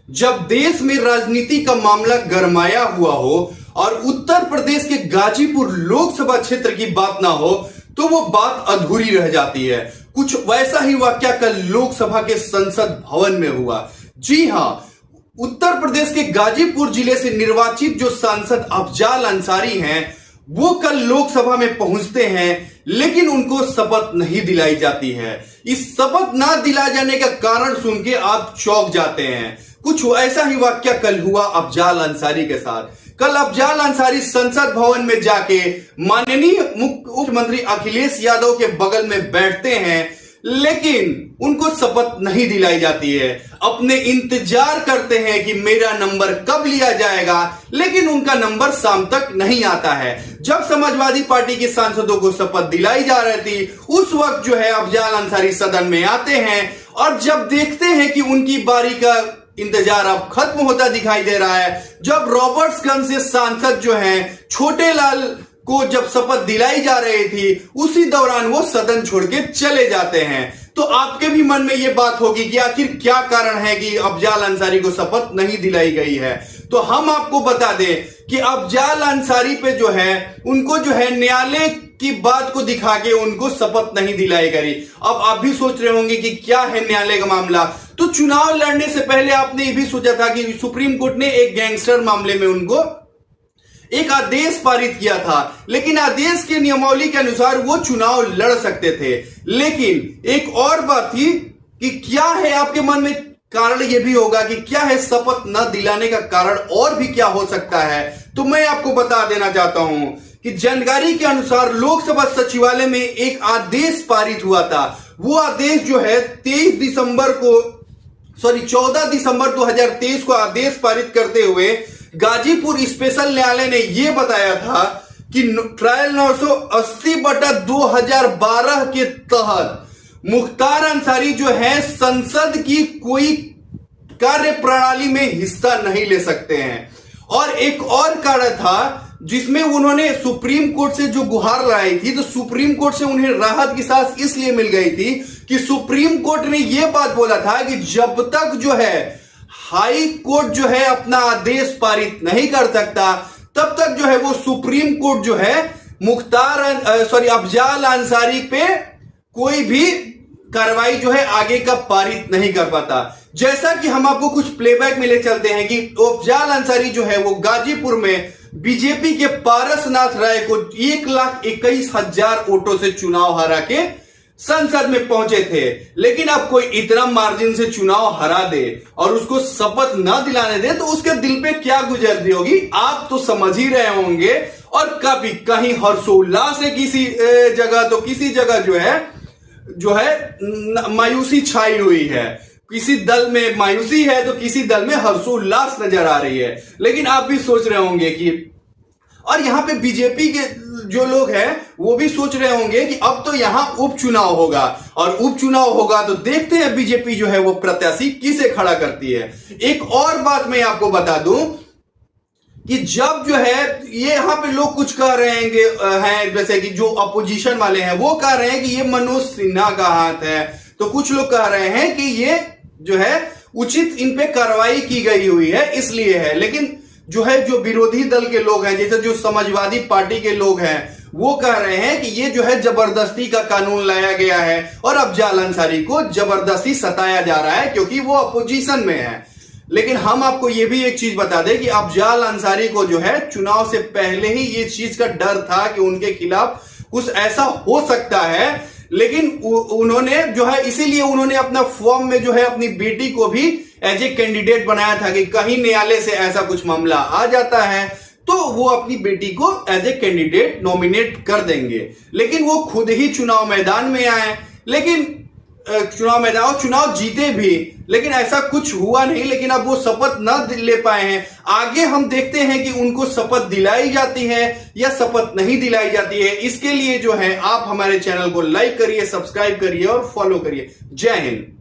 जब देश में राजनीति का मामला गरमाया हुआ हो और उत्तर प्रदेश के गाजीपुर लोकसभा क्षेत्र की बात ना हो तो वो बात अधूरी रह जाती है। कुछ वैसा ही वाकया कल लोकसभा के संसद भवन में हुआ। जी हां, उत्तर प्रदेश के गाजीपुर जिले से निर्वाचित जो सांसद अफजाल अंसारी हैं वो कल लोकसभा में पहुंचते हैं, लेकिन उनको शपथ नहीं दिलाई जाती है। इस शपथ ना दिलाए जाने का कारण सुन के आप चौंक जाते हैं। कुछ ऐसा ही वाकया कल हुआ अफजाल अंसारी के साथ। कल अफजाल अंसारी संसद भवन में जाके माननीय मुख्यमंत्री अखिलेश यादव के बगल में बैठते हैं, लेकिन उनको शपथ नहीं दिलाई जाती है। अपने इंतजार करते हैं कि मेरा नंबर कब लिया जाएगा, लेकिन उनका नंबर शाम तक नहीं आता है। जब समाजवादी पार्टी के सांसदों को शपथ दिलाई जा रही थी, उस वक्त जो है अफजाल अंसारी सदन में आते हैं और जब देखते हैं कि उनकी बारी का इंतजार अब खत्म होता दिखाई दे रहा है, जब रॉबर्ट्सगंज से सांसद जो हैं छोटे लाल को जब शपथ दिलाई जा रही थी, उसी दौरान वो सदन छोड़ के चले जाते हैं। तो आपके भी मन में ये बात होगी कि आखिर क्या कारण है कि अफजाल अंसारी को शपथ नहीं दिलाई गई है। तो हम आपको बता दें कि अफजाल अंसारी पे जो है उनको जो है न्यायालय की बात को दिखा के उनको शपथ नहीं दिलाई गई। अब आप भी सोच रहे होंगे कि क्या है न्यायालय का मामला। तो चुनाव लड़ने से पहले आपने ये भी सोचा था कि सुप्रीम कोर्ट ने एक गैंगस्टर मामले में उनको एक आदेश पारित किया था, लेकिन आदेश के नियमावली के अनुसार वो चुनाव लड़ सकते थे। लेकिन एक और बात थी कि क्या है आपके मन में कारण ये भी होगा कि क्या है शपथ न दिलाने का कारण और भी क्या हो सकता है। तो मैं आपको बता देना चाहता हूं कि जानकारी के अनुसार लोकसभा सचिवालय में एक आदेश पारित हुआ था। वो आदेश जो है 14 दिसंबर 2023 को आदेश पारित करते हुए गाजीपुर स्पेशल न्यायालय ने यह बताया था कि ट्रायल 980/2012 के तहत मुख्तार अंसारी जो है संसद की कोई कार्य प्रणाली में हिस्सा नहीं ले सकते हैं। और एक और कारण था जिसमें उन्होंने सुप्रीम कोर्ट से जो गुहार लगाई थी, तो सुप्रीम कोर्ट से उन्हें राहत की सांस इसलिए मिल गई थी कि सुप्रीम कोर्ट ने यह बात बोला था कि जब तक जो है हाई कोर्ट जो है अपना आदेश पारित नहीं कर सकता, तब तक जो है वो सुप्रीम कोर्ट जो है अफजाल अंसारी पे कोई भी कार्रवाई जो है आगे का पारित नहीं कर पाता। जैसा कि हम आपको कुछ प्लेबैक में ले चलते हैं कि अफजाल अंसारी जो है वो गाजीपुर में बीजेपी के पारसनाथ राय को 1,21,000 वोटों से चुनाव हरा के संसद में पहुंचे थे। लेकिन अब कोई इतना मार्जिन से चुनाव हरा दे और उसको शपथ न दिलाने दे तो उसके दिल पे क्या गुजरती होगी आप तो समझ ही रहे होंगे। और कभी कहीं हर्षोल्लास है किसी जगह, तो किसी जगह जो है मायूसी छाई हुई है। किसी दल में मायूसी है तो किसी दल में हर्षोल्लास नजर आ रही है। लेकिन आप भी सोच रहे होंगे कि, और यहां पे बीजेपी के जो लोग हैं वो भी सोच रहे होंगे कि अब तो यहां उपचुनाव होगा, और उपचुनाव होगा तो देखते हैं बीजेपी जो है वो प्रत्याशी किसे खड़ा करती है। एक और बात मैं आपको बता दूं कि जब जो है ये यहां पे लोग कुछ कह रहे हैं, जैसे कि जो अपोजिशन वाले हैं वो कह रहे हैं कि ये मनोज सिन्हा का हाथ है, तो कुछ लोग कह रहे हैं कि ये जो है उचित इन पे कार्रवाई की गई हुई है इसलिए है। लेकिन जो विरोधी दल के लोग हैं, जैसे जो समाजवादी पार्टी के लोग हैं, वो कह रहे हैं कि ये जो है जबरदस्ती का कानून लाया गया है और अफजाल अंसारी को जबरदस्ती सताया जा रहा है क्योंकि वो अपोजिशन में है। लेकिन हम आपको ये भी एक चीज बता दें कि अफजाल अंसारी को जो है चुनाव से पहले ही ये चीज का डर था कि उनके खिलाफ कुछ ऐसा हो सकता है। लेकिन उन्होंने जो है इसीलिए उन्होंने अपना फॉर्म में जो है अपनी बेटी को भी एज ए कैंडिडेट बनाया था कि कहीं न्यायालय से ऐसा कुछ मामला आ जाता है तो वो अपनी बेटी को एज ए कैंडिडेट नॉमिनेट कर देंगे। लेकिन वो खुद ही चुनाव मैदान में आए, लेकिन चुनाव जीते भी, लेकिन ऐसा कुछ हुआ नहीं। लेकिन अब वो शपथ न ले पाए हैं। आगे हम देखते हैं कि उनको शपथ दिलाई जाती है या शपथ नहीं दिलाई जाती है। इसके लिए जो है आप हमारे चैनल को लाइक करिए, सब्सक्राइब करिए और फॉलो करिए। जय हिंद।